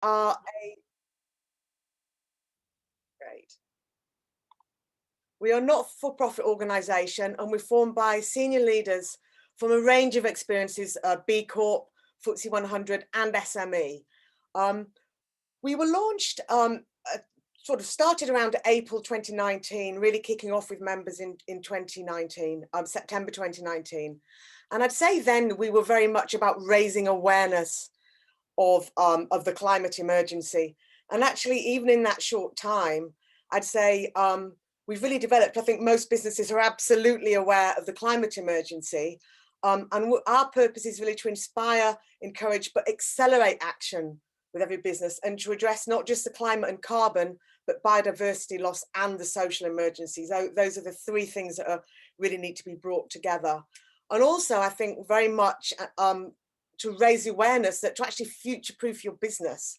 are a great. We are not a for-profit organisation, and we're formed by senior leaders from a range of experiences, B Corp, FTSE 100 and SME. We were launched, sort of started around April 2019, really kicking off with members in 2019, September 2019. And I'd say then we were very much about raising awareness of the climate emergency. And actually, even in that short time, I'd say we've really developed. I think most businesses are absolutely aware of the climate emergency. And our purpose is really to inspire, encourage, but accelerate action with every business and to address not just the climate and carbon, but biodiversity loss and the social emergencies. Those are the three things that really need to be brought together. And also, I think very much to raise awareness that to actually future-proof your business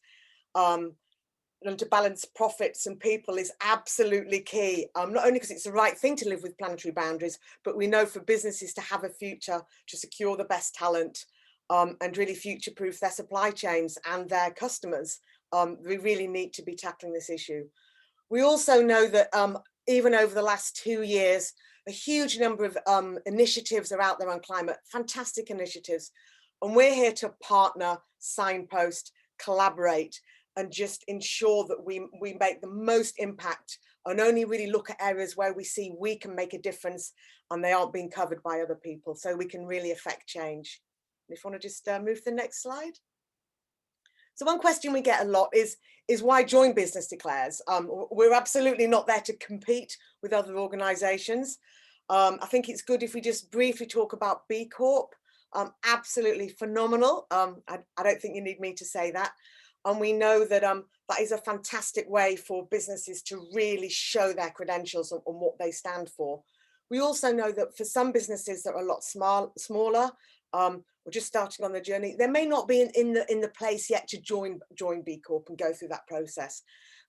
and to balance profits and people is absolutely key. Not only because it's the right thing to live with planetary boundaries, but we know for businesses to have a future, to secure the best talent and really future-proof their supply chains and their customers, we really need to be tackling this issue. We also know that even over the last 2 years, a huge number of initiatives are out there on climate, fantastic initiatives. And we're here to partner, signpost, collaborate, and just ensure that we make the most impact and only really look at areas where we see we can make a difference and they aren't being covered by other people, so we can really affect change. If you want to just move to the next slide. So one question we get a lot is why join Business Declares? We're absolutely not there to compete with other organisations. I think it's good if we just briefly talk about B Corp. Absolutely phenomenal. I don't think you need me to say that. And we know that that is a fantastic way for businesses to really show their credentials on what they stand for. We also know that for some businesses that are a lot smaller, or just starting on the journey, they may not be in the place yet to join B Corp and go through that process.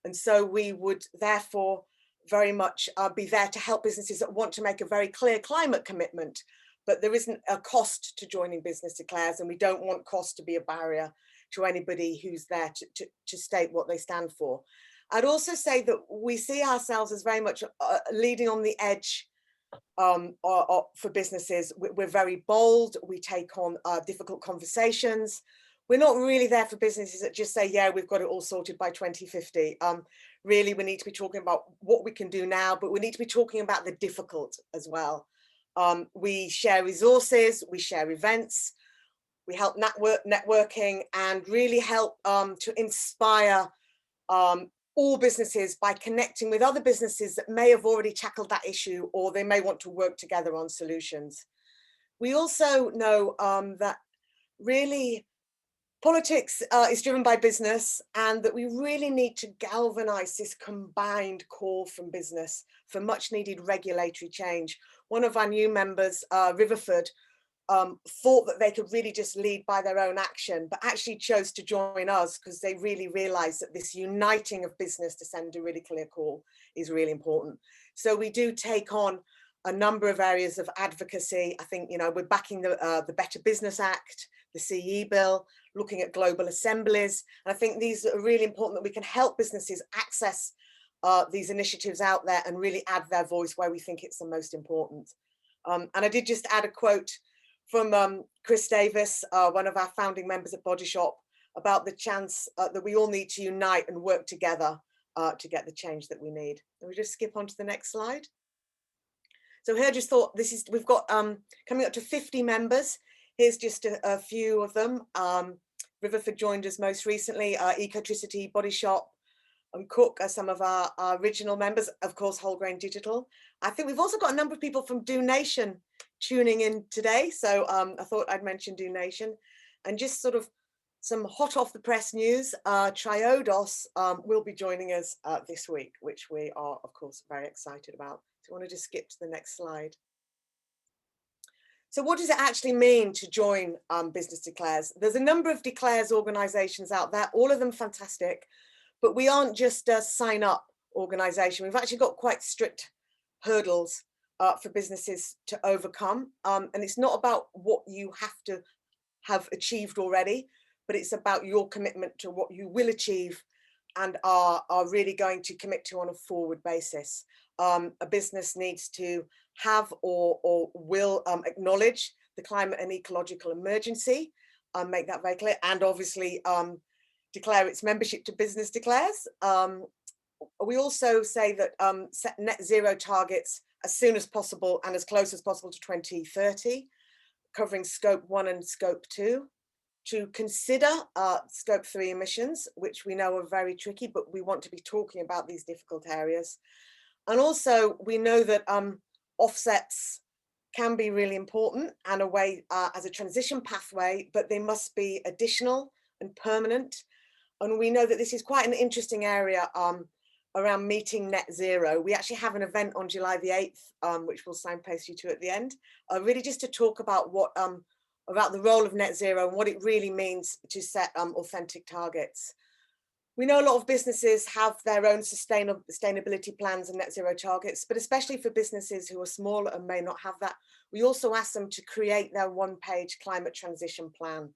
And so we would therefore very much be there to help businesses that want to make a very clear climate commitment, but there isn't a cost to joining Business Declares, and we don't want cost to be a barrier to anybody who's there to state what they stand for. I'd also say that we see ourselves as very much leading on the edge for businesses. We're very bold, we take on difficult conversations. We're not really there for businesses that just say, yeah, we've got it all sorted by 2050. Really, we need to be talking about what we can do now, but we need to be talking about the difficult as well. We share resources, we share events, we help networking and really help to inspire all businesses by connecting with other businesses that may have already tackled that issue, or they may want to work together on solutions. We also know that really politics is driven by business, and that we really need to galvanize this combined call from business for much needed regulatory change. One of our new members, Riverford, thought that they could really just lead by their own action, but actually chose to join us because they really realized that this uniting of business to send a really clear call is really important. So we do take on a number of areas of advocacy. I think, you know, we're backing the Better Business Act, the CE bill, looking at global assemblies. And I think these are really important, that we can help businesses access these initiatives out there and really add their voice where we think it's the most important. And I did just add a quote from Chris Davis, one of our founding members at Body Shop, about the chance that we all need to unite and work together to get the change that we need. And we just skip on to the next slide. So here I just thought we've got coming up to 50 members. Here's just a few of them. Riverford joined us most recently, Ecotricity, Body Shop, and Cook are some of our original members, of course, Wholegrain Digital. I think we've also got a number of people from Do Nation tuning in today. So I thought I'd mention Do Nation. And just sort of some hot off the press news, Triodos will be joining us this week, which we are, of course, very excited about. So I want to just skip to the next slide. So what does it actually mean to join Business Declares? There's a number of Declares organisations out there, all of them fantastic, but we aren't just a sign up organisation. We've actually got quite strict hurdles for businesses to overcome. And it's not about what you have to have achieved already, but it's about your commitment to what you will achieve and are really going to commit to on a forward basis. A business needs to have or will acknowledge the climate and ecological emergency, make that very clear, and obviously declare its membership to business declares. We also say that set net zero targets as soon as possible and as close as possible to 2030, covering scope 1 and scope 2. To consider scope 3 emissions, which we know are very tricky, but we want to be talking about these difficult areas. And also we know that offsets can be really important and a way as a transition pathway, but they must be additional and permanent. And we know that this is quite an interesting area around meeting net zero. We actually have an event on July the 8th, which we'll signpost you to at the end, really just to talk about what about the role of net zero and what it really means to set authentic targets. We know a lot of businesses have their own sustainability plans and net zero targets, but especially for businesses who are smaller and may not have that, we also ask them to create their one-page climate transition plan.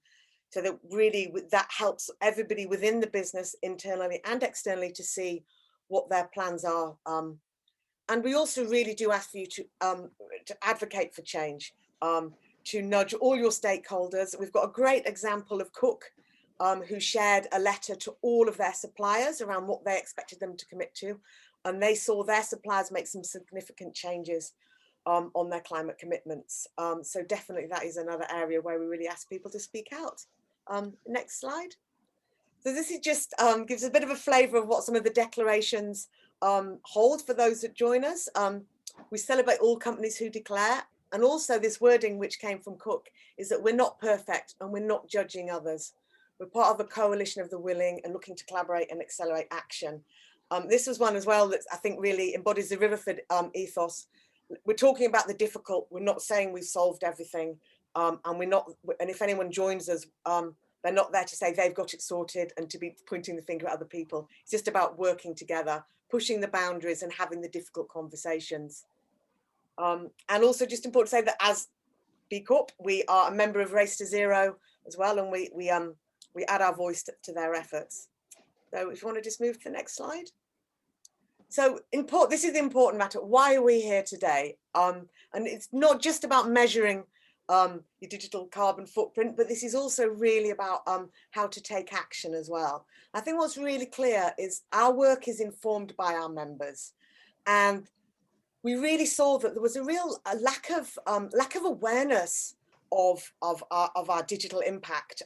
So that really that helps everybody within the business, internally and externally, to see what their plans are. And we also really do ask for you to advocate for change, to nudge all your stakeholders. We've got a great example of Cook, who shared a letter to all of their suppliers around what they expected them to commit to. And they saw their suppliers make some significant changes on their climate commitments. So definitely that is another area where we really ask people to speak out. Next slide. So this is just gives a bit of a flavour of what some of the declarations hold for those that join us. We celebrate all companies who declare, and also this wording which came from Cook is that we're not perfect and we're not judging others. We're part of a coalition of the willing and looking to collaborate and accelerate action. This was one as well that I think really embodies the Riverford ethos. We're talking about the difficult. We're not saying we've solved everything, and we're not. And if anyone joins us, they're not there to say they've got it sorted and to be pointing the finger at other people. It's just about working together, pushing the boundaries and having the difficult conversations. And also just important to say that as B Corp, we are a member of Race to Zero as well, and we add our voice to their efforts. So if you want to just move to the next slide. So this is the important matter. Why are we here today? And it's not just about measuring your digital carbon footprint, but this is also really about how to take action as well. I think what's really clear is our work is informed by our members, and we really saw that there was a real lack of awareness of our digital impact.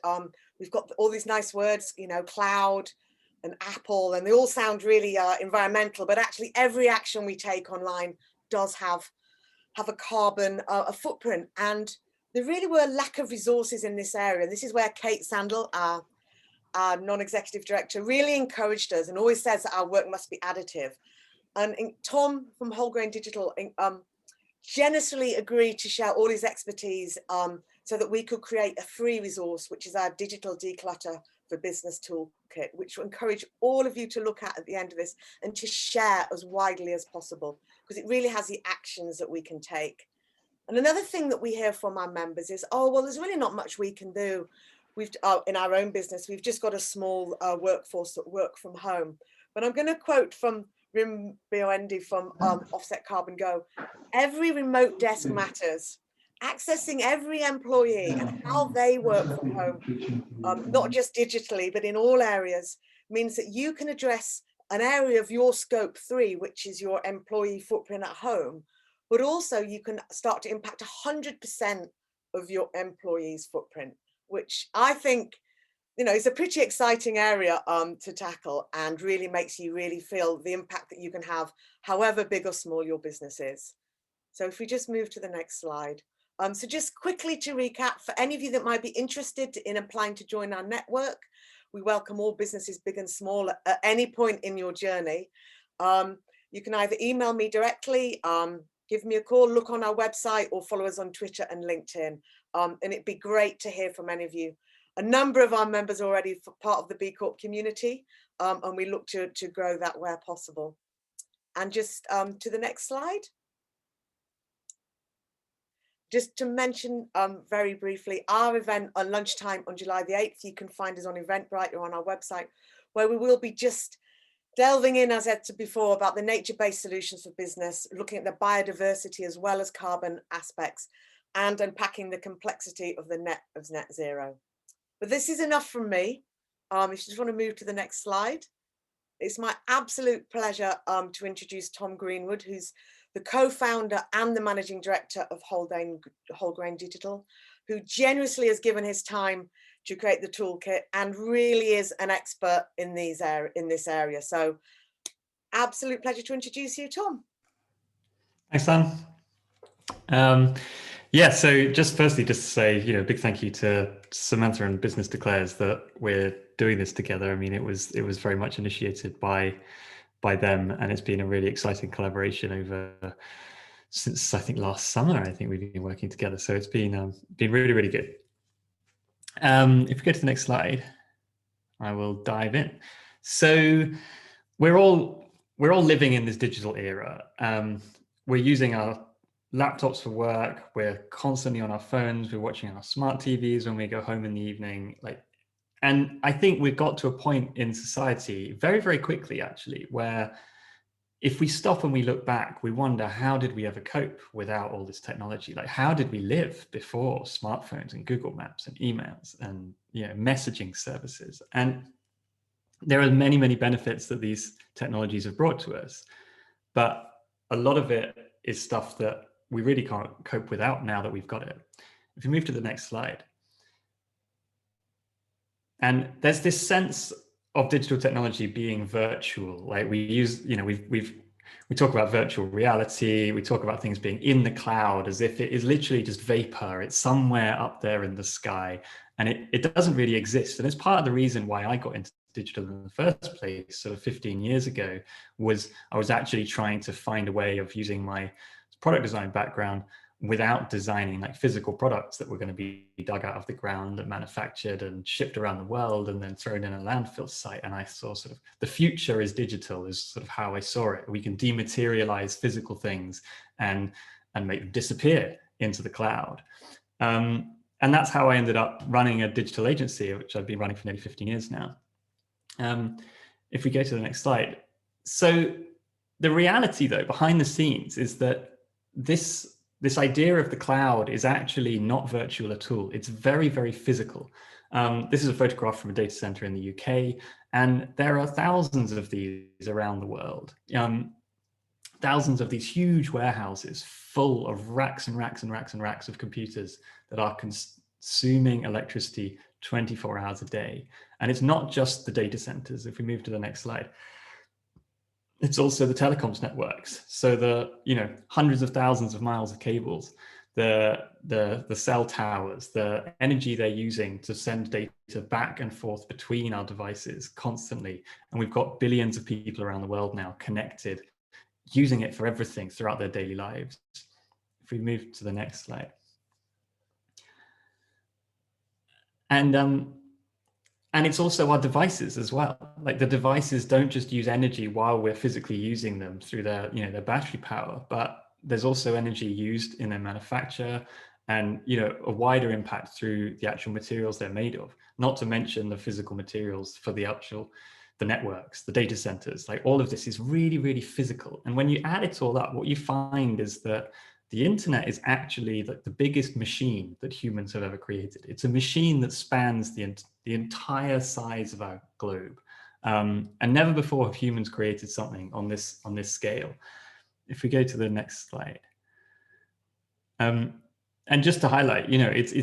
We've got all these nice words, you know, cloud and Apple, and they all sound really environmental, but actually every action we take online does have a carbon a footprint. And there really were a lack of resources in this area. This is where Kate Sandel, our non-executive director, really encouraged us and always says that our work must be additive. And Tom from Wholegrain Digital generously agreed to share all his expertise so that we could create a free resource, which is our digital declutter for business toolkit, which will encourage all of you to look at the end of this and to share as widely as possible, because it really has the actions that we can take. And another thing that we hear from our members is, oh, well, there's really not much we can do. We've in our own business, we've just got a small workforce that work from home. But I'm going to quote from Rim Bioendi from Offset Carbon Go. Every remote desk matters. Accessing every employee and how they work from home, not just digitally, but in all areas, means that you can address an area of your scope 3, which is your employee footprint at home, but also you can start to impact 100% of your employees' footprint, which I think, you know, it's a pretty exciting area to tackle, and really makes you really feel the impact that you can have, however big or small your business is. So if we just move to the next slide. So just quickly to recap, for any of you that might be interested in applying to join our network, we welcome all businesses, big and small, at any point in your journey. You can either email me directly, give me a call, look on our website, or follow us on Twitter and LinkedIn. And it'd be great to hear from any of you. A number of our members are already part of the B Corp community, and we look to grow that where possible. And just to the next slide. Just to mention very briefly, our event on lunchtime on July the 8th, you can find us on Eventbrite or on our website, where we will be just delving in, as I said before, about the nature-based solutions for business, looking at the biodiversity as well as carbon aspects, and unpacking the complexity of the net zero. But this is enough from me. If you just want to move to the next slide. It's my absolute pleasure to introduce Tom Greenwood, who's the co-founder and the managing director of Wholegrain Digital, who generously has given his time to create the toolkit and really is an expert in this area. So absolute pleasure to introduce you, Tom. Thanks, Sam. Yeah, so just firstly, just to say, big thank you to Samantha and Business Declares that we're doing this together. I mean, it was very much initiated by them, and it's been a really exciting collaboration since I think last summer. I think we've been working together, so it's been really, really good. If we go to the next slide, I will dive in. So we're all living in this digital era. We're using our laptops for work. We're constantly on our phones. We're watching our smart TVs when we go home in the evening. And I think we've got to a point in society very, very quickly, actually, where if we stop and we look back, we wonder, how did we ever cope without all this technology? Like, how did we live before smartphones and Google Maps and emails and messaging services? And there are many, many benefits that these technologies have brought to us, but a lot of it is stuff that we really can't cope without now that we've got it. If we move to the next slide. And there's this sense of digital technology being virtual. Like we talk about virtual reality, we talk about things being in the cloud as if it is literally just vapor. It's somewhere up there in the sky, and it doesn't really exist. And it's part of the reason why I got into digital in the first place, sort of 15 years ago, was I was actually trying to find a way of using my product design background without designing like physical products that were going to be dug out of the ground and manufactured and shipped around the world and then thrown in a landfill site. And I saw sort of the future is digital, is sort of how I saw it. We can dematerialize physical things and make them disappear into the cloud. And that's how I ended up running a digital agency, which I've been running for nearly 15 years now. If we go to the next slide. So the reality, though, behind the scenes is that this idea of the cloud is actually not virtual at all. It's very, very physical. This is a photograph from a data center in the UK, and there are thousands of these around the world. Thousands of these huge warehouses full of racks and racks and racks and racks of computers that are consuming electricity 24 hours a day. And it's not just the data centers. If we move to the next slide. It's also the telecoms networks. So the hundreds of thousands of miles of cables, the cell towers, the energy they're using to send data back and forth between our devices constantly. And we've got billions of people around the world now connected, using it for everything throughout their daily lives. If we move to the next slide. And it's also our devices as well. Like the devices don't just use energy while we're physically using them through their battery power, but there's also energy used in their manufacture and a wider impact through the actual materials they're made of, not to mention the physical materials for the networks, the data centers. Like all of this is really, really physical. And when you add it all up, what you find is that the internet is actually like the biggest machine that humans have ever created. It's a machine that spans the entire size of our globe. And never before have humans created something on this scale. If we go to the next slide. And just to highlight,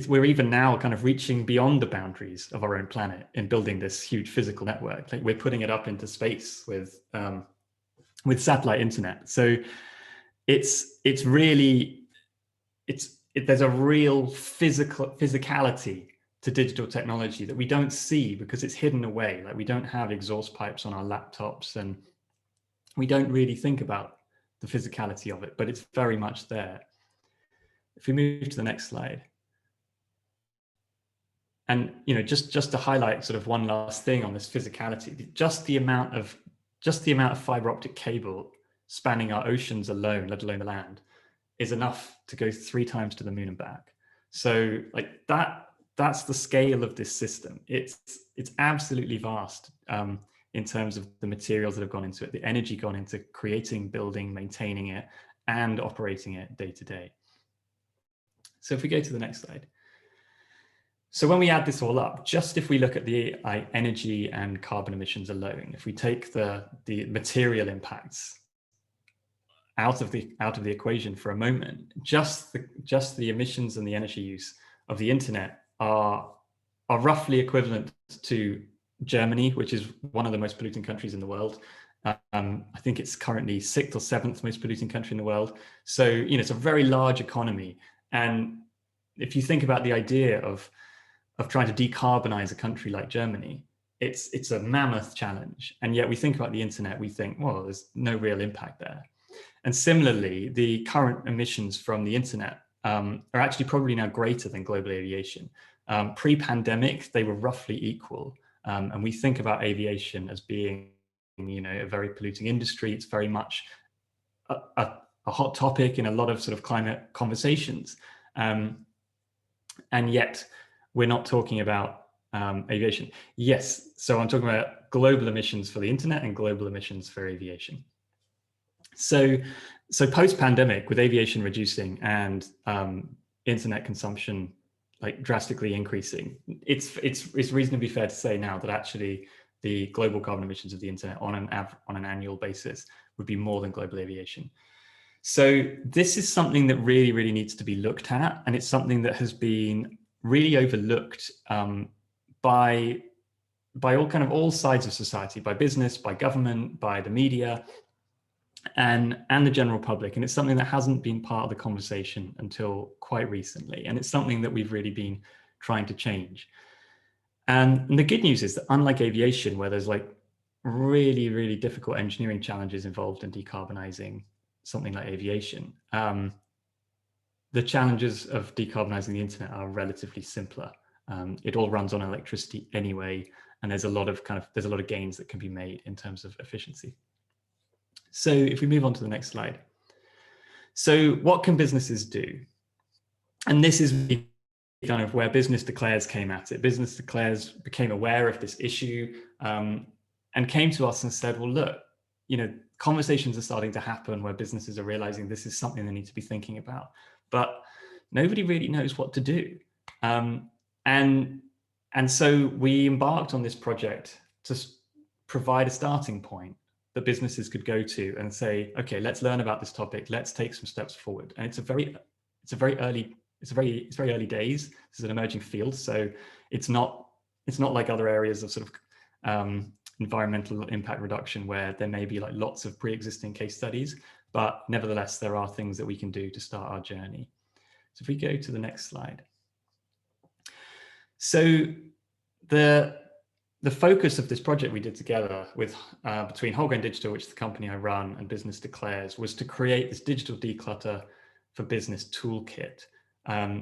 we're even now kind of reaching beyond the boundaries of our own planet in building this huge physical network. Like we're putting it up into space with satellite internet. So there's a real physicality to digital technology that we don't see because it's hidden away. Like we don't have exhaust pipes on our laptops and we don't really think about the physicality of it, but it's very much there. If we move to the next slide. And just to highlight sort of one last thing on this physicality, just the amount of fiber optic cable spanning our oceans alone, let alone the land, is enough to go 3 times to the moon and back. So like that's the scale of this system. It's absolutely vast in terms of the materials that have gone into it, the energy gone into creating, building, maintaining it, and operating it day to day. So if we go to the next slide. So when we add this all up, just if we look at the energy and carbon emissions alone, if we take the material impacts out of the equation for a moment, just the emissions and the energy use of the internet are roughly equivalent to Germany, which is one of the most polluting countries in the world. I think it's currently 6th or 7th most polluting country in the world. So, you know, it's a very large economy. And if you think about the idea of trying to decarbonize a country like Germany, it's a mammoth challenge. And yet we think about the internet, we think, well, there's no real impact there. And similarly, the current emissions from the internet are actually probably now greater than global aviation. Pre-pandemic, they were roughly equal. And we think about aviation as being, you know, a very polluting industry. It's very much a hot topic in a lot of sort of climate conversations. And yet we're not talking about aviation. Yes, so I'm talking about global emissions for the internet and global emissions for aviation. So post-pandemic, with aviation reducing and internet consumption like drastically increasing, it's reasonably fair to say now that actually the global carbon emissions of the internet on an annual basis would be more than global aviation. So this is something that really needs to be looked at, and it's something that has been really overlooked by all sides of society, by business, by government, by the media, and the general public. And it's something that hasn't been part of the conversation until quite recently. And it's something that we've really been trying to change. And the good news is that unlike aviation, where there's like really difficult engineering challenges involved in decarbonizing something like aviation, the challenges of decarbonizing the internet are relatively simpler. It all runs on electricity anyway, and there's a lot of gains that can be made in terms of efficiency. So if we move on to the next slide. So what can businesses do? And this is kind of where Business Declares came at it. Business Declares became aware of this issue and came to us and said, well, look, you know, conversations are starting to happen where businesses are realizing this is something they need to be thinking about, but nobody really knows what to do. And so we embarked on this project to provide a starting point that businesses could go to and say, okay, let's learn about this topic. Let's take some steps forward. And it's very early days. This is an emerging field. So it's not like other areas of sort of environmental impact reduction where there may be like lots of pre-existing case studies, but nevertheless, there are things that we can do to start our journey. So if we go to the next slide. So the focus of this project we did together with between Wholegrain Digital, which is the company I run, and Business Declares, was to create this digital declutter for business toolkit,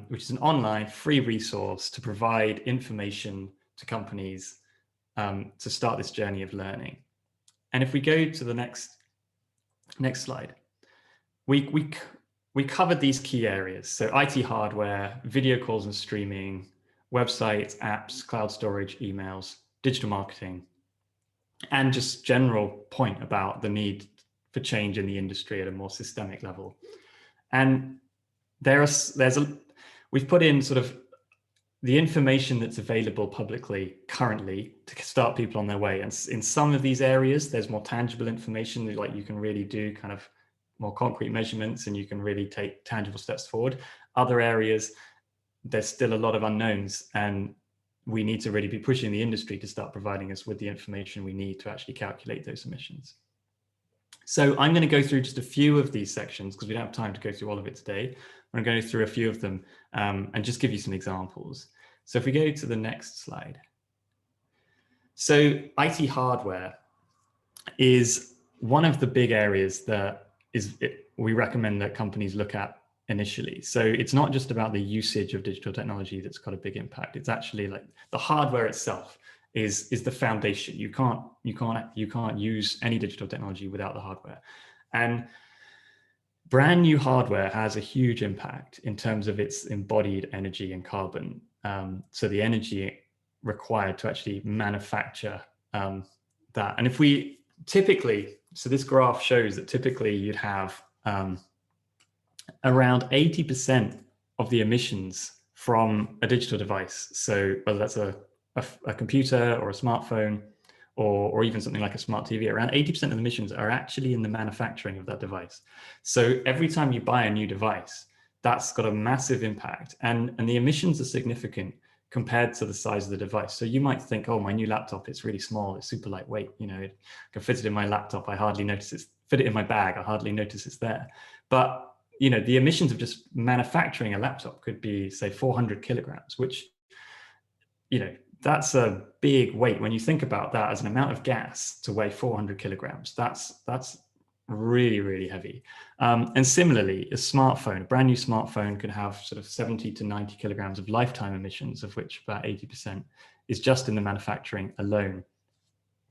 which is an online free resource to provide information to companies to start this journey of learning. And if we go to the next slide, we covered these key areas. So IT hardware, video calls and streaming, websites, apps, cloud storage, emails, digital marketing, and just general point about the need for change in the industry at a more systemic level. And we've put in sort of the information that's available publicly currently to start people on their way. And in some of these areas, there's more tangible information, like you can really do kind of more concrete measurements and you can really take tangible steps forward. Other areas, there's still a lot of unknowns, and we need to really be pushing the industry to start providing us with the information we need to actually calculate those emissions. So I'm going to go through just a few of these sections because we don't have time to go through all of it today. I'm going to go through a few of them and just give you some examples. So if we go to the next slide. So IT hardware is one of the big areas that we recommend that companies look at initially. So it's not just about the usage of digital technology that's got a big impact. It's actually like the hardware itself is the foundation. You can't use any digital technology without the hardware. And brand new hardware has a huge impact in terms of its embodied energy and carbon. So the energy required to actually manufacture that. And if we typically, so this graph shows that typically you'd have around 80% of the emissions from a digital device. So whether that's a computer or a smartphone, or even something like a smart TV, around 80% of the emissions are actually in the manufacturing of that device. So every time you buy a new device, that's got a massive impact. And the emissions are significant compared to the size of the device. So you might think, oh, my new laptop, it's really small, it's super lightweight, you know, I can fit it in my laptop, I hardly notice it, fit it in my bag, I hardly notice it's there. But, you know, the emissions of just manufacturing a laptop could be, say, 400 kilograms, which, you know, that's a big weight. When you think about that as an amount of gas to weigh 400 kilograms, that's really, really heavy. And similarly, a smartphone, a brand new smartphone could have sort of 70 to 90 kilograms of lifetime emissions, of which about 80% is just in the manufacturing alone.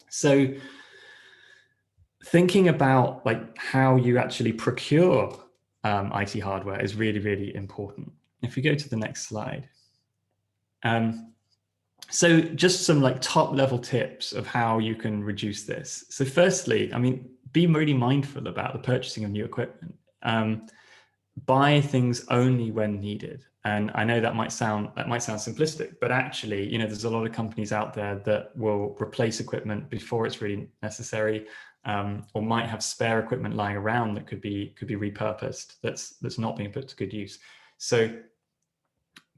So thinking about like how you actually procure IT hardware is really, really important. If we go to the next slide. So just some like top level tips of how you can reduce this. So firstly, I mean, be really mindful about the purchasing of new equipment. Buy things only when needed. And I know that might sound simplistic, but actually, you know, there's a lot of companies out there that will replace equipment before it's really necessary, or might have spare equipment lying around that could be repurposed, that's not being put to good use. So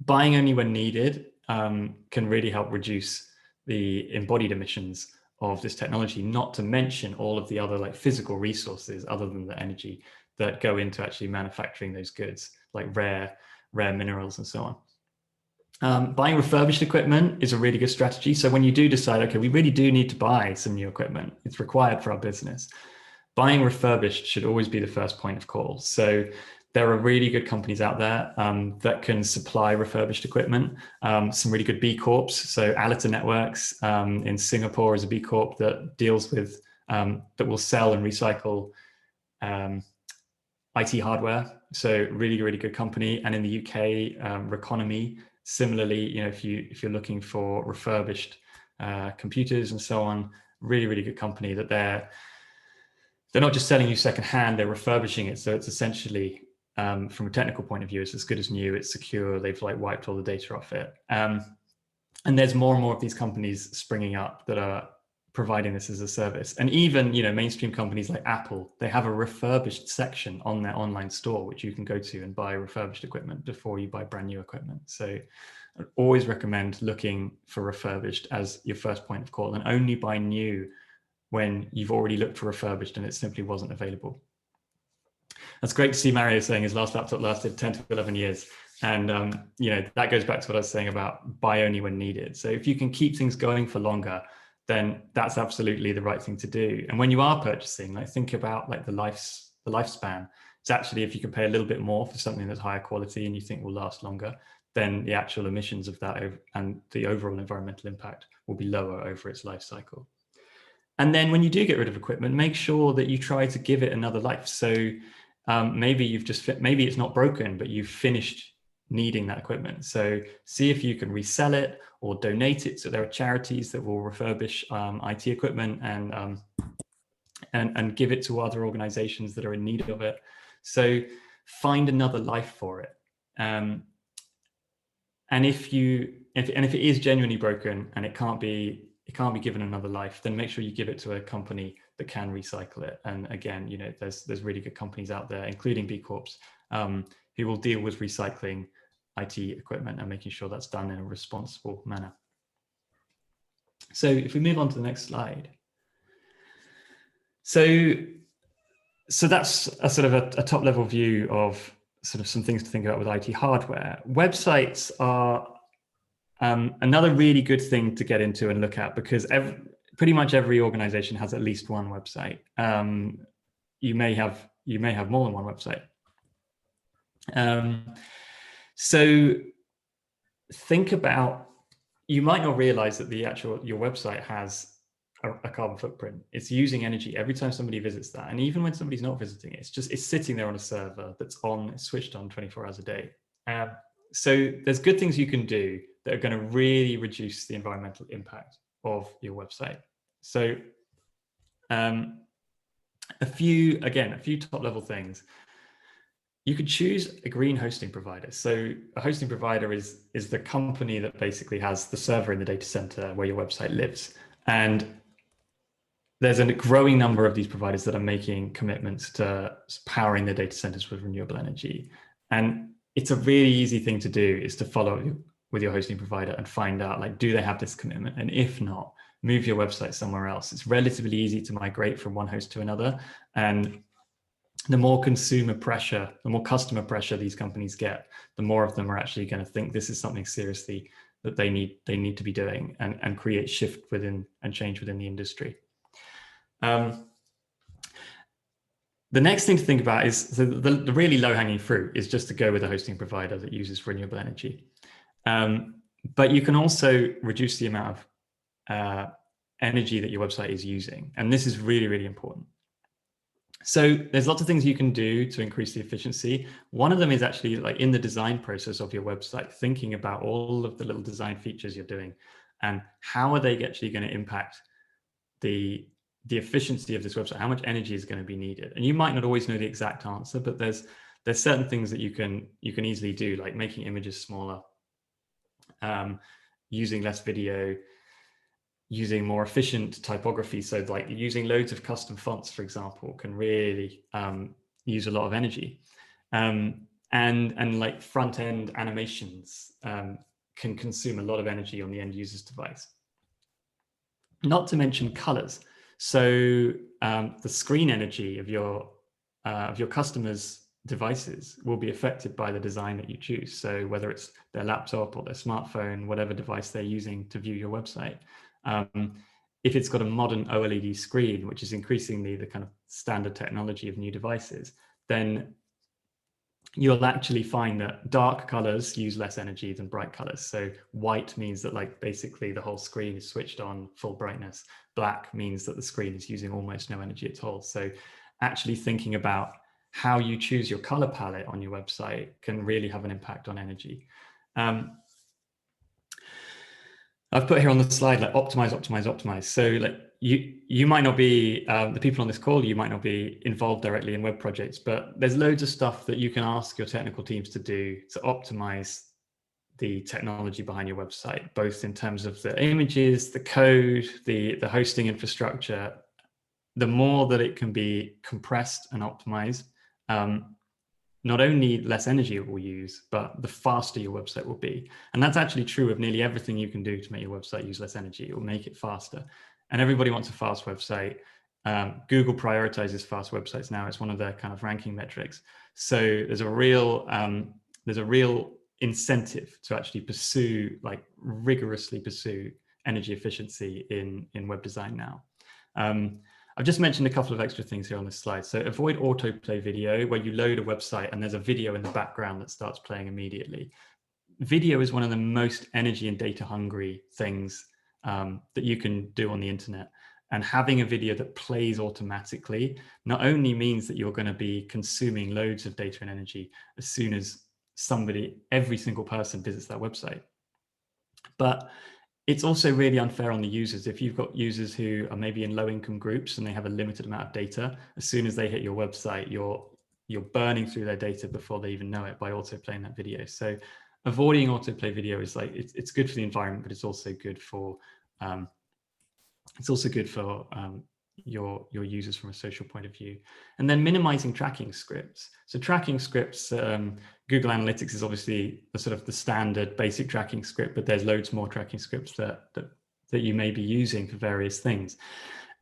buying only when needed can really help reduce the embodied emissions of this technology, not to mention all of the other like physical resources other than the energy that go into actually manufacturing those goods, like rare minerals and so on. Buying refurbished equipment is a really good strategy. So when you do decide, okay, we really do need to buy some new equipment, it's required for our business, buying refurbished should always be the first point of call. So there are really good companies out there that can supply refurbished equipment. Some really good B Corps. So Alita Networks in Singapore is a B Corp that deals with, that will sell and recycle IT hardware. So really, really good company. And in the UK, Reconomy, similarly, you know, if you're looking for refurbished computers and so on, really, really good company that they're not just selling you secondhand, they're refurbishing it. So it's essentially, from a technical point of view, it's as good as new, it's secure, they've like wiped all the data off it. And there's more and more of these companies springing up that are providing this as a service. And even, you know, mainstream companies like Apple, they have a refurbished section on their online store, which you can go to and buy refurbished equipment before you buy brand new equipment. So I always recommend looking for refurbished as your first point of call, and only buy new when you've already looked for refurbished and it simply wasn't available. That's great to see Mario saying his last laptop lasted 10 to 11 years. And, you know, that goes back to what I was saying about buy only when needed. So if you can keep things going for longer, then that's absolutely the right thing to do. And when you are purchasing, like think about like the lifespan. It's actually, if you can pay a little bit more for something that's higher quality and you think will last longer, then the actual emissions of that and the overall environmental impact will be lower over its life cycle. And then when you do get rid of equipment, make sure that you try to give it another life. So maybe maybe it's not broken, but you've finished needing that equipment. So see if you can resell it or donate it. So there are charities that will refurbish IT equipment and give it to other organizations that are in need of it. So find another life for it. And if it is genuinely broken and it can't be given another life, then make sure you give it to a company that can recycle it. And again, you know, there's really good companies out there, including B Corps, who will deal with recycling IT equipment and making sure that's done in a responsible manner. So if we move on to the next slide. So that's a sort of a top level view of sort of some things to think about with IT hardware. Websites are another really good thing to get into and look at, because pretty much every organization has at least one website. You may have more than one website. So think about, you might not realize that your website has a carbon footprint. It's using energy every time somebody visits that. And even when somebody's not visiting it, it's sitting there on a server that's switched on 24 hours a day. So there's good things you can do that are going to really reduce the environmental impact of your website. So a few top level things. You could choose a green hosting provider. So a hosting provider is the company that basically has the server in the data center where your website lives. And there's a growing number of these providers that are making commitments to powering their data centers with renewable energy. And it's a really easy thing to do, is to follow with your hosting provider and find out, like, do they have this commitment? And if not, move your website somewhere else. It's relatively easy to migrate from one host to another. And the more consumer pressure, the more customer pressure these companies get, the more of them are actually going to think this is something seriously that they need to be doing, and create shift within and change within the industry. The next thing to think about is the really low-hanging fruit is just to go with a hosting provider that uses renewable energy. But you can also reduce the amount of energy that your website is using. And this is really, really important. So there's lots of things you can do to increase the efficiency. One of them is actually, like, in the design process of your website, thinking about all of the little design features you're doing and how are they actually going to impact the efficiency of this website, how much energy is going to be needed. And you might not always know the exact answer, but there's certain things that you can easily do, like making images smaller, using less video, using more efficient typography. So like using loads of custom fonts, for example, can really use a lot of energy. And like front end animations can consume a lot of energy on the end user's device. Not to mention colors. So the screen energy of your customers' devices will be affected by the design that you choose. So whether it's their laptop or their smartphone, whatever device they're using to view your website, if it's got a modern OLED screen, which is increasingly the kind of standard technology of new devices, then you'll actually find that dark colors use less energy than bright colors. So white means that, like, basically the whole screen is switched on full brightness. Black means that the screen is using almost no energy at all. So actually thinking about how you choose your color palette on your website can really have an impact on energy. I've put here on the slide, like, optimize, optimize, optimize. So like you might not be, the people on this call, you might not be involved directly in web projects, but there's loads of stuff that you can ask your technical teams to do to optimize the technology behind your website, both in terms of the images, the code, the hosting infrastructure. The more that it can be compressed and optimized, not only less energy it will use, but the faster your website will be. And that's actually true of nearly everything you can do to make your website use less energy. It will make it faster. And everybody wants a fast website. Google prioritizes fast websites now. It's one of their kind of ranking metrics. So there's a real incentive to actually pursue, like, rigorously pursue energy efficiency in web design now. I've just mentioned a couple of extra things here on this slide. So avoid autoplay video, where you load a website and there's a video in the background that starts playing immediately. Video is one of the most energy and data hungry things that you can do on the internet. And having a video that plays automatically not only means that you're going to be consuming loads of data and energy as soon as every single person visits that website, but it's also really unfair on the users. If you've got users who are maybe in low-income groups and they have a limited amount of data, as soon as they hit your website, you're burning through their data before they even know it by autoplaying that video. So avoiding autoplay video is, like, it's good for the environment, but it's also good for your users from a social point of view. And then minimizing tracking scripts. So tracking scripts, Google Analytics is obviously the standard basic tracking script, but there's loads more tracking scripts that you may be using for various things.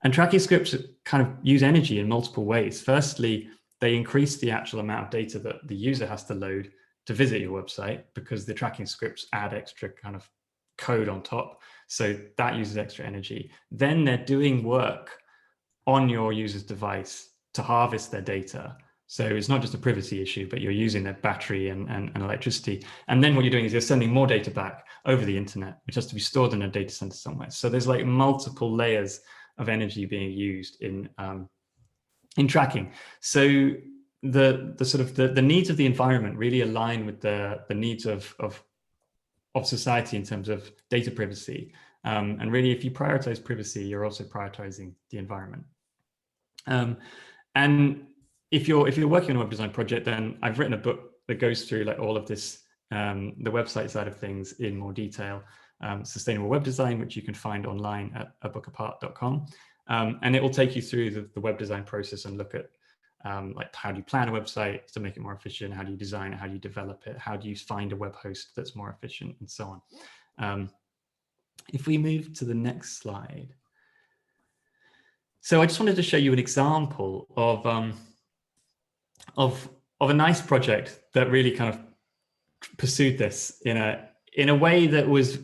And tracking scripts kind of use energy in multiple ways. Firstly, they increase the actual amount of data that the user has to load to visit your website, because the tracking scripts add extra kind of code on top. So that uses extra energy. Then they're doing work on your user's device to harvest their data. So it's not just a privacy issue, but you're using their battery and electricity. And then what you're doing is you're sending more data back over the internet, which has to be stored in a data center somewhere. So there's, like, multiple layers energy being used in tracking. So the sort of the needs of the environment really align with the needs of society in terms of data privacy. And really, if you prioritize privacy, you're also prioritizing the environment. And if you're working on a web design project, then I've written a book that goes through like all of this, the website side of things in more detail. Sustainable web design, which you can find online at abookapart.com. And it will take you through the web design process and look at like how do you plan a website to make it more efficient? How do you design it? How do you develop it? How do you find a web host that's more efficient, and so on. If we move to the next slide. So I just wanted to show you an example of a nice project that really kind of pursued this in a way that was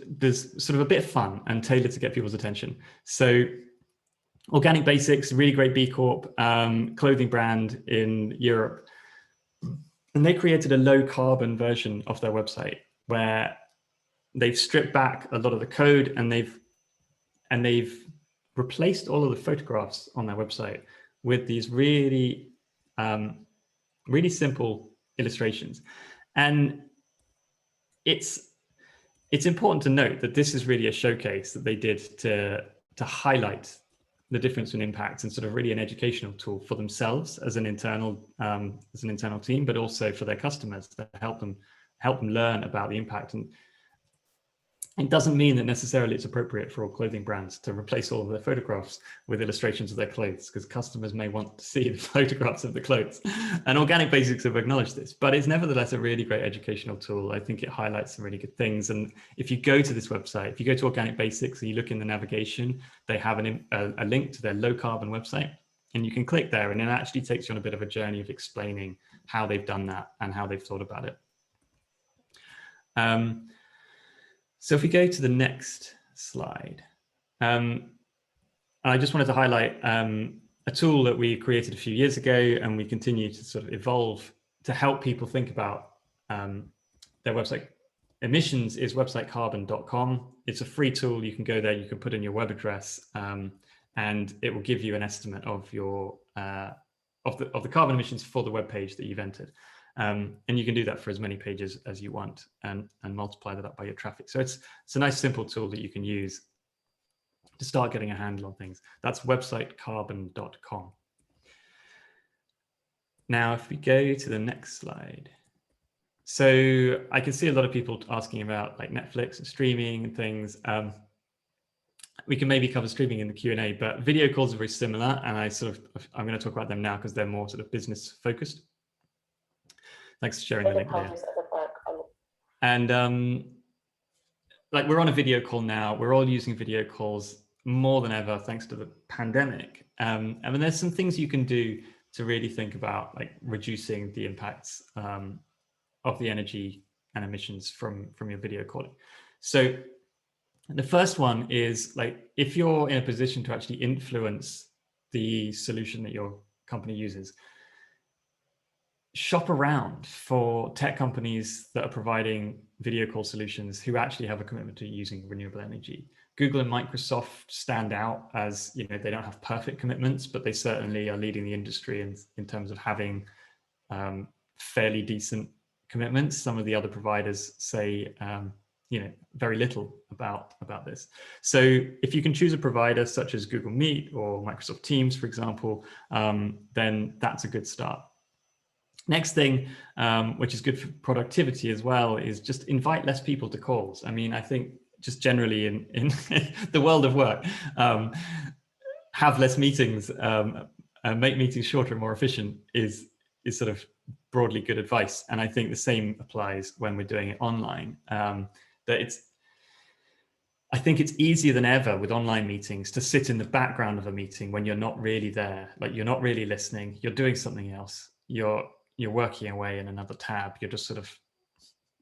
sort of a bit fun and tailored to get people's attention. So Organic Basics, really great B Corp clothing brand in Europe. And they created a low carbon version of their website where they've stripped back a lot of the code and they've replaced all of the photographs on their website with these really, really simple illustrations. And it's important to note that this is really a showcase that they did to highlight the difference in impact, and sort of really an educational tool for themselves as an internal team, but also for their customers to help them learn about the impact. And it doesn't mean that necessarily it's appropriate for all clothing brands to replace all of their photographs with illustrations of their clothes, because customers may want to see the photographs of the clothes. And Organic Basics have acknowledged this, but it's nevertheless a really great educational tool. I think it highlights some really good things. And if you go to this website, if you go to Organic Basics and you look in the navigation, they have a link to their low carbon website, and you can click there, and it actually takes you on a bit of a journey of explaining how they've done that and how they've thought about it. So if we go to the next slide, I just wanted to highlight a tool that we created a few years ago, and we continue to sort of evolve to help people think about their website emissions, is websitecarbon.com. It's a free tool. You can go there, you can put in your web address, and it will give you an estimate of your of the carbon emissions for the web page that you've entered. And you can do that for as many pages as you want, and multiply that up by your traffic. So it's a nice simple tool that you can use to start getting a handle on things. That's websitecarbon.com. Now, if we go to the next slide. So I can see a lot of people asking about like Netflix and streaming and things. We can maybe cover streaming in the Q&A, but video calls are very similar. And I'm going to talk about them now because they're more sort of business focused. Thanks for sharing the link there. And like we're on a video call now. We're all using video calls more than ever thanks to the pandemic. I mean, there's some things you can do to really think about like reducing the impacts of the energy and emissions from your video calling. So the first one is like, if you're in a position to actually influence the solution that your company uses, shop around for tech companies that are providing video call solutions who actually have a commitment to using renewable energy. Google and Microsoft stand out as, you know, they don't have perfect commitments, but they certainly are leading the industry in terms of having fairly decent commitments. Some of the other providers say, you know, very little about this. So if you can choose a provider such as Google Meet or Microsoft Teams, for example, then that's a good start. Next thing, which is good for productivity as well, is just invite less people to calls. I mean, I think just generally in the world of work, have less meetings, make meetings shorter and more efficient is sort of broadly good advice. And I think the same applies when we're doing it online. I think it's easier than ever with online meetings to sit in the background of a meeting when you're not really there, like you're not really listening, you're doing something else, you're working away in another tab, you're just sort of,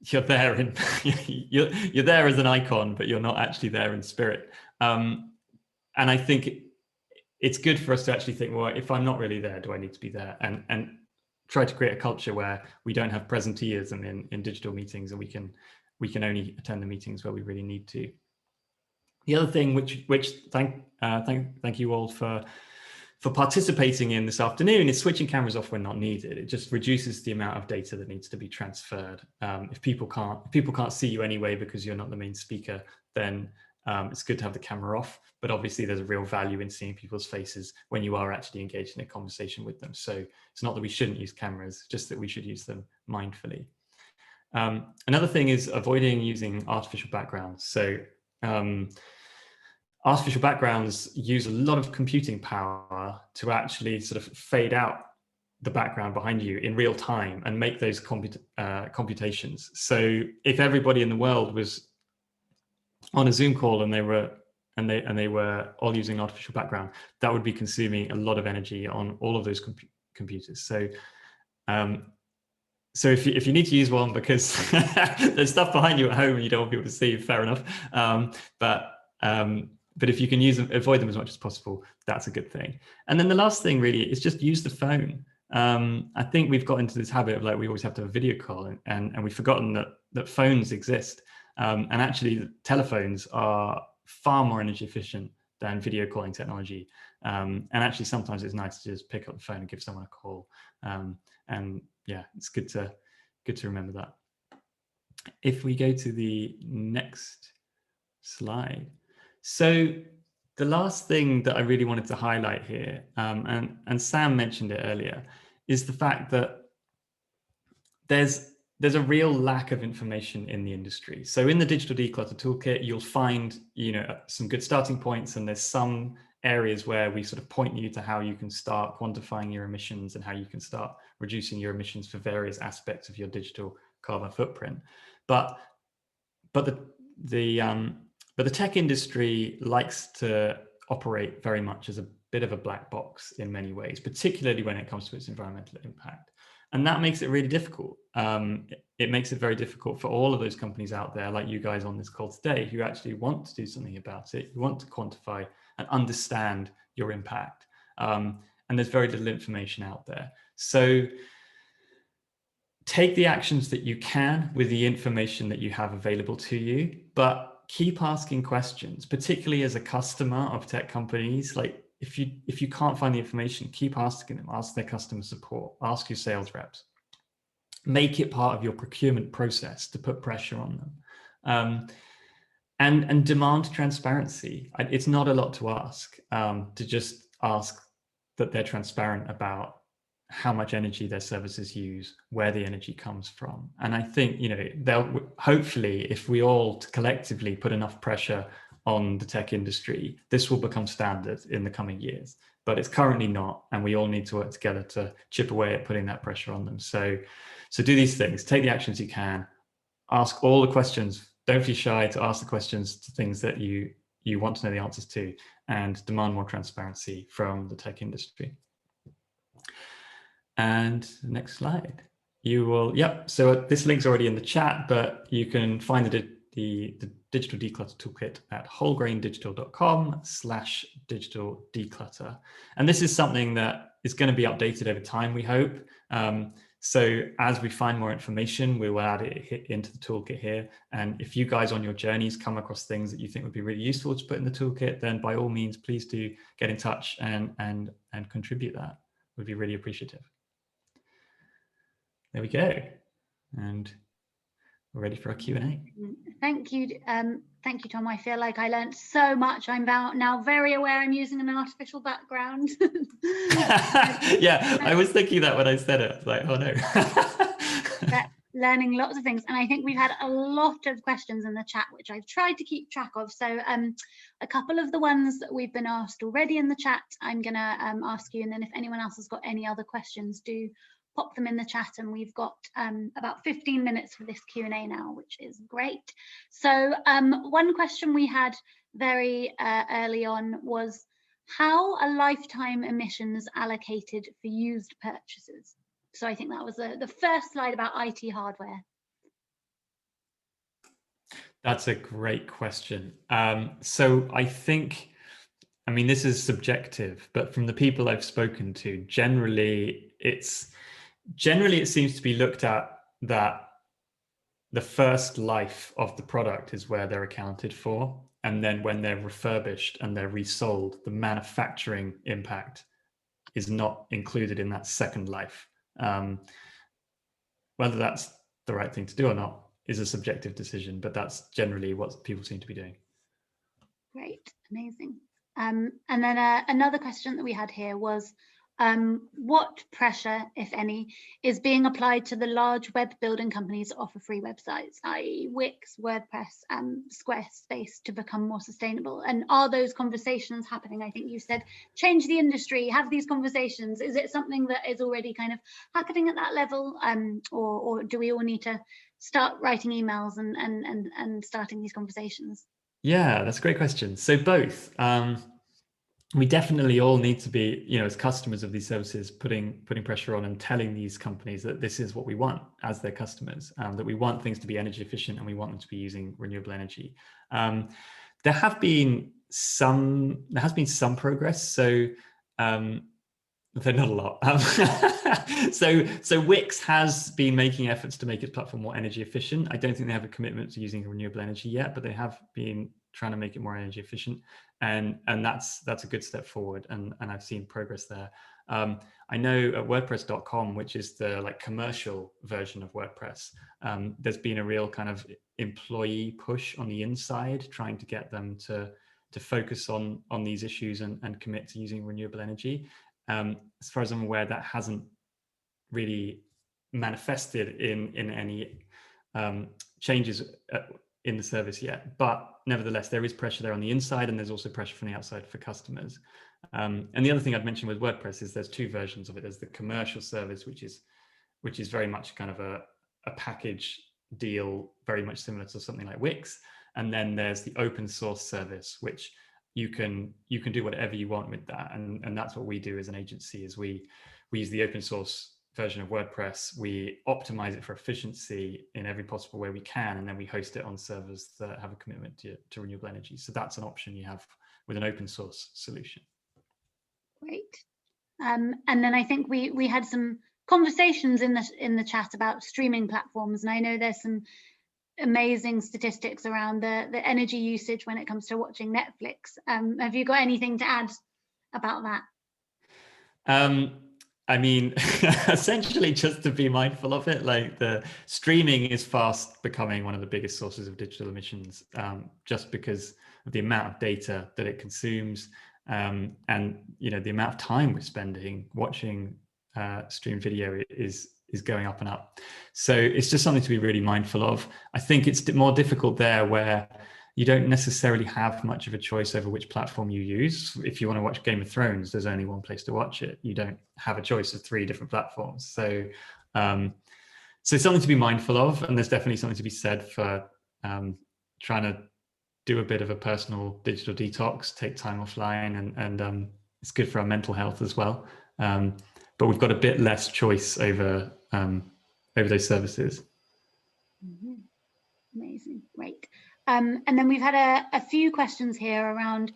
you're there in, you're there as an icon, but you're not actually there in spirit. And I think it's good for us to actually think, well, if I'm not really there, do I need to be there? And try to create a culture where we don't have presenteeism in digital meetings, and we can only attend the meetings where we really need to. The other thing, which thank you all for participating in this afternoon, is switching cameras off when not needed. It just reduces the amount of data that needs to be transferred. If people can't see you anyway because you're not the main speaker, then it's good to have the camera off. But obviously, there's a real value in seeing people's faces when you are actually engaged in a conversation with them. So it's not that we shouldn't use cameras, just that we should use them mindfully. Another thing is avoiding using artificial backgrounds. So artificial backgrounds use a lot of computing power to actually sort of fade out the background behind you in real time and make those computations. So if everybody in the world was on a Zoom call and they were all using artificial background, that would be consuming a lot of energy on all of those computers. So so if you need to use one because there's stuff behind you at home and you don't want people to see, fair enough. But if you can avoid them as much as possible, that's a good thing. And then the last thing really is just use the phone. I think we've got into this habit of like, we always have to have a video call, and we've forgotten that phones exist. And actually telephones are far more energy efficient than video calling technology. And actually sometimes it's nice to just pick up the phone and give someone a call. And yeah, it's good to remember that. If we go to the next slide. So the last thing that I really wanted to highlight here, and Sam mentioned it earlier, is the fact that there's a real lack of information in the industry. So in the Digital Declutter Toolkit, you'll find, some good starting points, and there's some areas where we sort of point you to how you can start quantifying your emissions and how you can start reducing your emissions for various aspects of your digital carbon footprint. But the tech industry likes to operate very much as a bit of a black box in many ways, particularly when it comes to its environmental impact. And that makes it really difficult. It makes it very difficult for all of those companies out there, like you guys on this call today, who actually want to do something about it, who want to quantify and understand your impact. And there's very little information out there. So take the actions that you can with the information that you have available to you, but keep asking questions, particularly as a customer of tech companies. Like if you can't find the information, keep asking them, ask their customer support, ask your sales reps, make it part of your procurement process to put pressure on them. And demand transparency. It's not a lot to ask, to just ask that they're transparent about how much energy their services use, where the energy comes from. And I think, they'll hopefully, if we all collectively put enough pressure on the tech industry, this will become standard in the coming years. But it's currently not, and we all need to work together to chip away at putting that pressure on them. So do these things, take the actions you can, ask all the questions. Don't be shy to ask the questions to things that you want to know the answers to, and demand more transparency from the tech industry. And the next slide, so this link's already in the chat, but you can find the Digital Declutter Toolkit at wholegraindigital.com/digital declutter. And this is something that is going to be updated over time, we hope. So as we find more information, we will add it into the toolkit here. And if you guys on your journeys come across things that you think would be really useful to put in the toolkit, then by all means, please do get in touch and contribute that. We'd be really appreciative. There we go. And we're ready for our Q&A. Thank you, Tom. I feel like I learned so much. I'm now very aware I'm using an artificial background. Yeah, I was thinking that when I said it. I was like, oh no. Learning lots of things. And I think we've had a lot of questions in the chat, which I've tried to keep track of. So a couple of the ones that we've been asked already in the chat, I'm going to ask you. And then if anyone else has got any other questions, do pop them in the chat, and we've got about 15 minutes for this Q&A now, which is great. So one question we had very early on was, how are lifetime emissions allocated for used purchases? So I think that was the first slide about IT hardware. That's a great question. So I think, this is subjective, but from the people I've spoken to, generally it seems to be looked at that the first life of the product is where they're accounted for. and then when they're refurbished and they're resold, the manufacturing impact is not included in that second life. Whether that's the right thing to do or not is a subjective decision, but that's generally what people seem to be doing. Great, amazing. And then another question that we had here was, what pressure, if any, is being applied to the large web building companies that offer free websites, i.e. Wix, WordPress, Squarespace, to become more sustainable? And are those conversations happening? I think you said change the industry, have these conversations. Is it something that is already kind of happening at that level, or do we all need to start writing emails and starting these conversations? Yeah, that's a great question. So both. We definitely all need to be, as customers of these services, putting pressure on and telling these companies that this is what we want as their customers, that we want things to be energy efficient and we want them to be using renewable energy. There has been some progress. So they're not a lot. So Wix has been making efforts to make its platform more energy efficient. I don't think they have a commitment to using renewable energy yet, but they have been trying to make it more energy efficient, and that's a good step forward. And I've seen progress there. I know at WordPress.com, which is the commercial version of WordPress, there's been a real kind of employee push on the inside, trying to get them to focus on these issues and commit to using renewable energy. As far as I'm aware, that hasn't really manifested in any changes in the service yet, but nevertheless, there is pressure there on the inside, and there's also pressure from the outside for customers. And the other thing I'd mention with WordPress is there's two versions of it. There's the commercial service, which is very much kind of a package deal, very much similar to something like Wix. And then there's the open source service, which you can do whatever you want with that. And that's what we do as an agency, is we use the open source version of WordPress. We optimize it for efficiency in every possible way we can, and then we host it on servers that have a commitment to renewable energy. So that's an option you have with an open source solution. Great. And then I think we had some conversations in the chat about streaming platforms, and I know there's some amazing statistics around the energy usage when it comes to watching Netflix. Have you got anything to add about that? I mean, essentially just to be mindful of it. Like, the streaming is fast becoming one of the biggest sources of digital emissions, just because of the amount of data that it consumes, and the amount of time we're spending watching stream video is going up and up. So it's just something to be really mindful of. I think it's more difficult there, where you don't necessarily have much of a choice over which platform you use. If you want to watch Game of Thrones, there's only one place to watch it. You don't have a choice of 3 different platforms. So it's something to be mindful of, and there's definitely something to be said for trying to do a bit of a personal digital detox, take time offline, and it's good for our mental health as well. But we've got a bit less choice over those services. Mm-hmm. Amazing, great. And then we've had a few questions here around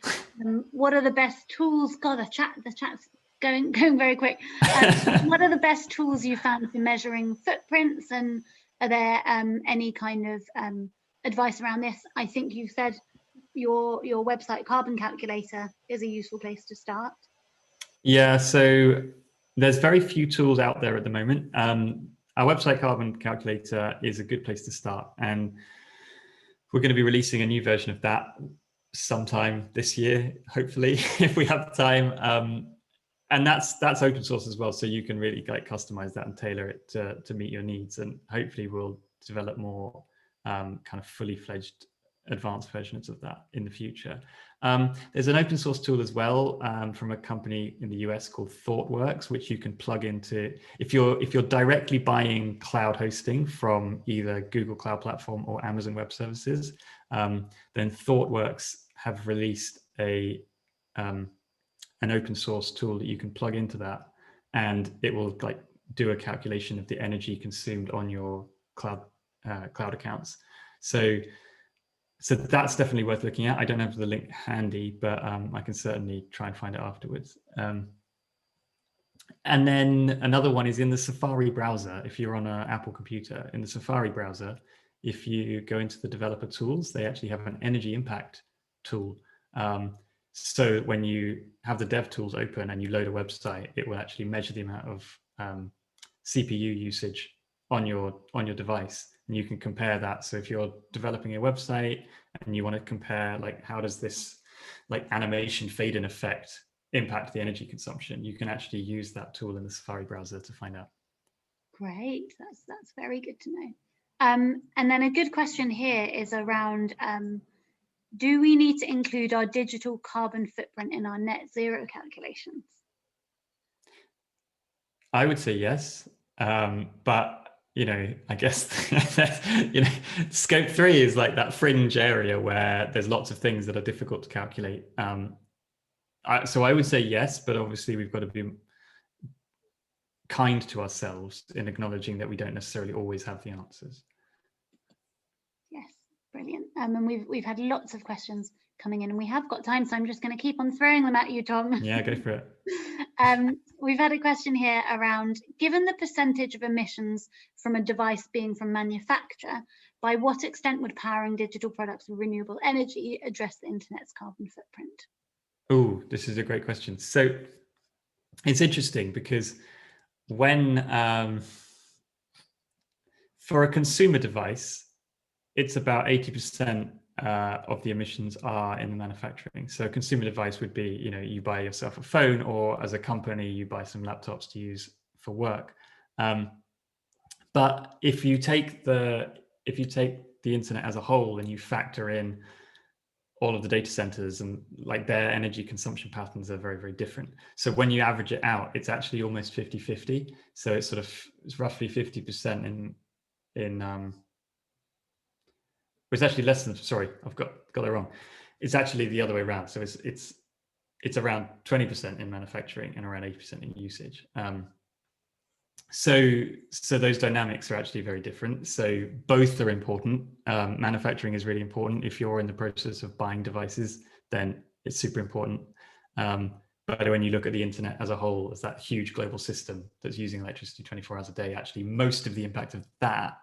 what are the best tools? God, the chat's going very quick. What are the best tools you found for measuring footprints, and are there any kind of advice around this? I think you said your website carbon calculator is a useful place to start. Yeah, so there's very few tools out there at the moment. Our website carbon calculator is a good place to start, and we're going to be releasing a new version of that sometime this year, hopefully, if we have time. And that's open source as well, so you can really customize that and tailor it to meet your needs. And hopefully we'll develop more kind of fully fledged advanced versions of that in the future. There's an open source tool as well from a company in the US called ThoughtWorks, which you can plug into if you're directly buying cloud hosting from either Google Cloud Platform or Amazon Web Services. Then ThoughtWorks have released an open source tool that you can plug into that, and it will do a calculation of the energy consumed on your cloud accounts. So that's definitely worth looking at. I don't have the link handy, but I can certainly try and find it afterwards. And then another one is in the Safari browser. If you're on an Apple computer, in the Safari browser, if you go into the developer tools, they actually have an energy impact tool. So when you have the dev tools open and you load a website, it will actually measure the amount of CPU usage on your device, and you can compare that. So if you're developing a website and you want to compare, like, how does this like animation fade in effect impact the energy consumption, you can actually use that tool in the Safari browser to find out. Great, that's very good to know. And then a good question here is around, do we need to include our digital carbon footprint in our net zero calculations? I would say yes, but you know, I guess you know, scope 3 is like that fringe area where there's lots of things that are difficult to calculate. So I would say yes, but obviously we've got to be kind to ourselves in acknowledging that we don't necessarily always have the answers. Yes, brilliant. And we've had lots of questions coming in, and we have got time, so I'm just going to keep on throwing them at you, Tom. Yeah, go for it. We've had a question here around, given the percentage of emissions from a device being from manufacture, by what extent would powering digital products with renewable energy address the internet's carbon footprint? Oh, this is a great question. So it's interesting because when for a consumer device, it's about 80% of the emissions are in the manufacturing. So a consumer device would be, you know, you buy yourself a phone, or as a company, you buy some laptops to use for work. But if you take the internet as a whole and you factor in all of the data centers, and like their energy consumption patterns are very, very different. So when you average it out, it's actually almost 50-50. So it's it's roughly 50% it's actually less than, sorry, I've got it wrong. It's actually the other way around. So it's around 20% in manufacturing and around 80% in usage. So those dynamics are actually very different. So both are important. Manufacturing is really important. If you're in the process of buying devices, then it's super important. But when you look at the internet as a whole, as that huge global system that's using electricity 24 hours a day, actually most of the impact of that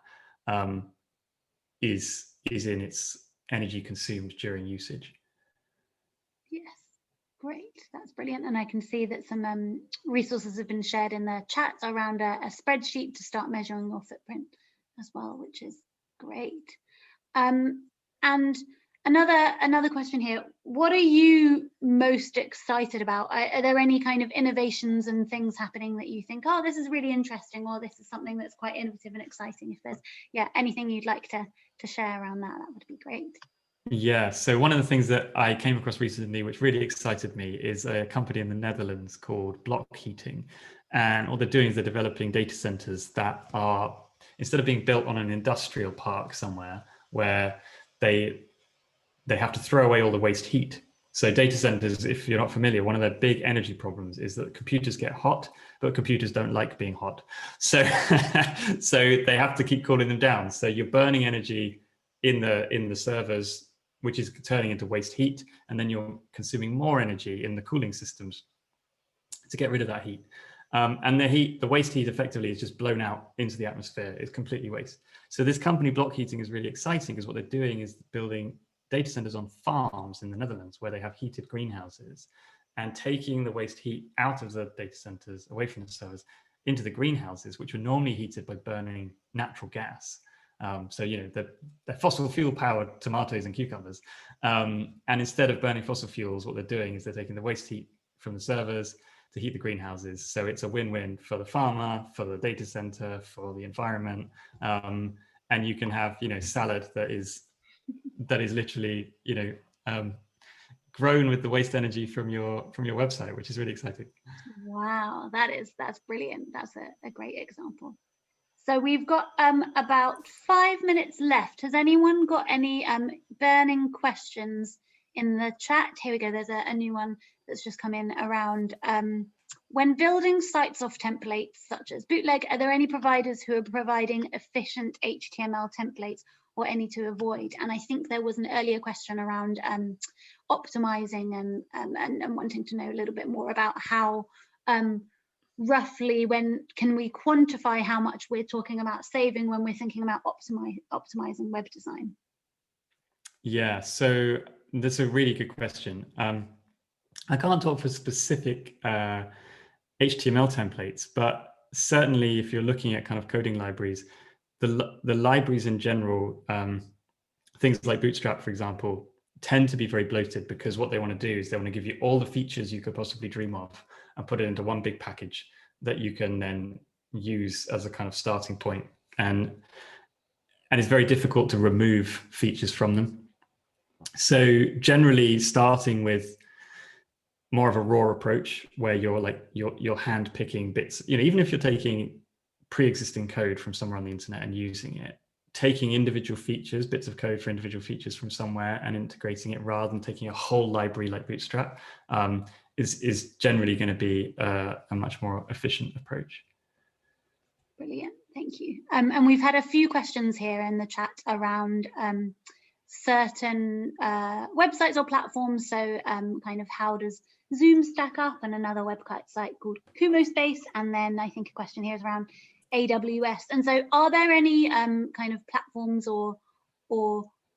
is in its energy consumed during usage. Yes. Great, that's brilliant. And I can see that some resources have been shared in the chat around a spreadsheet to start measuring your footprint as well, which is great. And another question here, what are you most excited about? Are there any kind of innovations and things happening that you think, oh, this is really interesting, or this is something that's quite innovative and exciting? If there's anything you'd like to share around that, that would be great. Yeah, so one of the things that I came across recently, which really excited me, is a company in the Netherlands called Block Heating. And what they're doing is they're developing data centers that are, instead of being built on an industrial park somewhere where they have to throw away all the waste heat. So data centers, if you're not familiar, one of their big energy problems is that computers get hot, but computers don't like being hot. So, so they have to keep cooling them down. So you're burning energy in the servers, which is turning into waste heat, and then you're consuming more energy in the cooling systems to get rid of that heat. And the waste heat effectively is just blown out into the atmosphere. It's completely waste. So this company, Block Heating, is really exciting because what they're doing is building data centers on farms in the Netherlands where they have heated greenhouses, and taking the waste heat out of the data centers, away from the servers, into the greenhouses, which are normally heated by burning natural gas. So, you know, they're fossil fuel powered tomatoes and cucumbers. And instead of burning fossil fuels, what they're doing is they're taking the waste heat from the servers to heat the greenhouses. So it's a win-win for the farmer, for the data center, for the environment. And you can have, you know, salad that is literally, you know, grown with the waste energy from your website, which is really exciting. Wow, that's brilliant. That's a great example. So we've got about 5 minutes left. Has anyone got any burning questions in the chat? Here we go. There's a new one that's just come in around when building sites off templates such as Bootleg, are there any providers who are providing efficient HTML templates or any to avoid? And I think there was an earlier question around optimizing and wanting to know a little bit more about how roughly when can we quantify how much we're talking about saving when we're thinking about optimizing web design? Yeah, so that's a really good question. I can't talk for specific HTML templates, but certainly if you're looking at kind of coding libraries, the libraries in general, things like Bootstrap, for example, tend to be very bloated, because what they want to do is they want to give you all the features you could possibly dream of and put it into one big package that you can then use as a kind of starting point. And it's very difficult to remove features from them. So generally starting with more of a raw approach, where you're hand picking bits, even if you're taking pre-existing code from somewhere on the internet and using it, taking individual features, bits of code for individual features from somewhere and integrating it, rather than taking a whole library like Bootstrap, is generally going to be a much more efficient approach. Brilliant, thank you. And we've had a few questions here in the chat around certain websites or platforms. So kind of how does Zoom stack up, and another website site called Kumo Space, and then I think a question here is around AWS. And so are there any kind of platforms or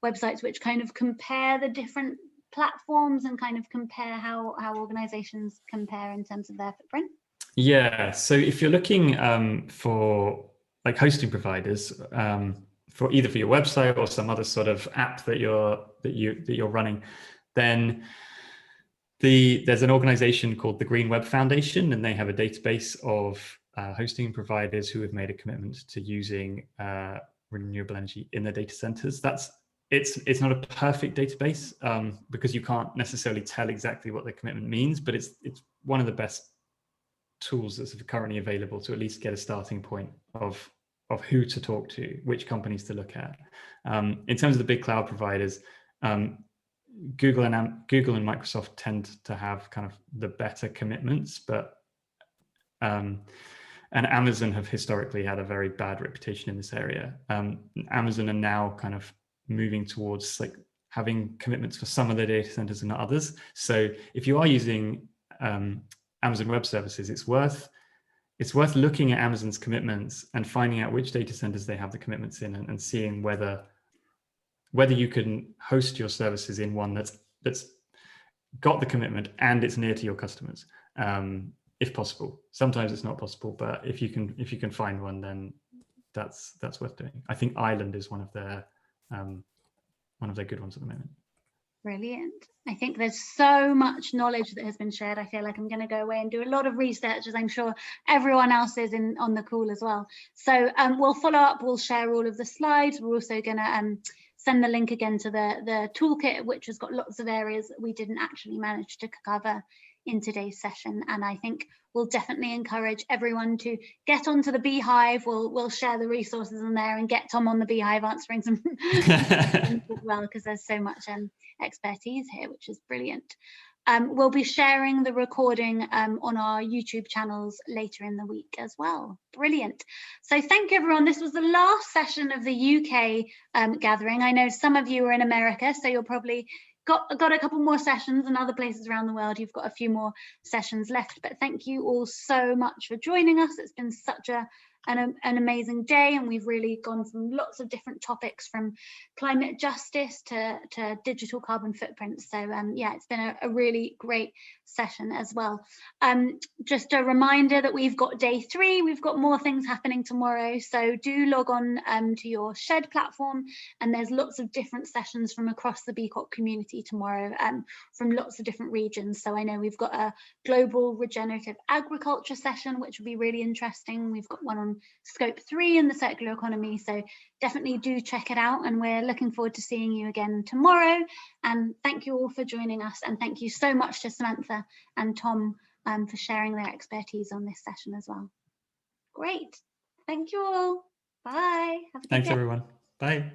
websites which kind of compare the different platforms and kind of compare how organizations compare in terms of their footprint? Yeah, so if you're looking for like hosting providers, for either for your website or some other sort of app that you're running, then there's an organization called the Greenwood Foundation, and they have a database of hosting providers who have made a commitment to using renewable energy in their data centers. It's not a perfect database, because you can't necessarily tell exactly what the commitment means, but it's one of the best tools that's currently available to at least get a starting point of who to talk to, which companies to look at. In terms of the big cloud providers, Google and Microsoft tend to have kind of the better commitments, but and Amazon have historically had a very bad reputation in this area. Amazon are now kind of moving towards like having commitments for some of their data centers and not others. So if you are using Amazon Web Services, it's worth looking at Amazon's commitments and finding out which data centers they have the commitments in, and seeing whether you can host your services in one that's got the commitment and it's near to your customers, if possible. Sometimes it's not possible, but if you can find one, then that's worth doing. I think Ireland is one of their good ones at the moment. Brilliant. I think there's so much knowledge that has been shared. I feel like I'm going to go away and do a lot of research, as I'm sure everyone else is on the call as well. So we'll follow up, we'll share all of the slides. We're also going to send the link again to the toolkit, which has got lots of areas that we didn't actually manage to cover in today's session. And I think we'll definitely encourage everyone to get onto the Beehive. We'll share the resources in there and get Tom on the Beehive answering some questions as well, because there's so much expertise here, which is brilliant. We'll be sharing the recording on our YouTube channels later in the week as well. Brilliant. So thank you, everyone. This was the last session of the UK gathering. I know some of you are in America, so you'll probably got a couple more sessions, and other places around the world you've got a few more sessions left. But thank you all so much for joining us. It's been such an amazing day, and we've really gone from lots of different topics, from climate justice to digital carbon footprints. So yeah, it's been a really great session as well. Just a reminder that we've got day 3, we've got more things happening tomorrow, so do log on to your Shed platform, and there's lots of different sessions from across the B Corp community tomorrow, from lots of different regions. So I know we've got a global regenerative agriculture session, which will be really interesting. We've got one on scope 3 in the circular economy, so definitely do check it out, and we're looking forward to seeing you again tomorrow. And thank you all for joining us, and thank you so much to Samantha and Tom for sharing their expertise on this session as well. Great, thank you all. Bye. Have a good day. Thanks everyone. Bye.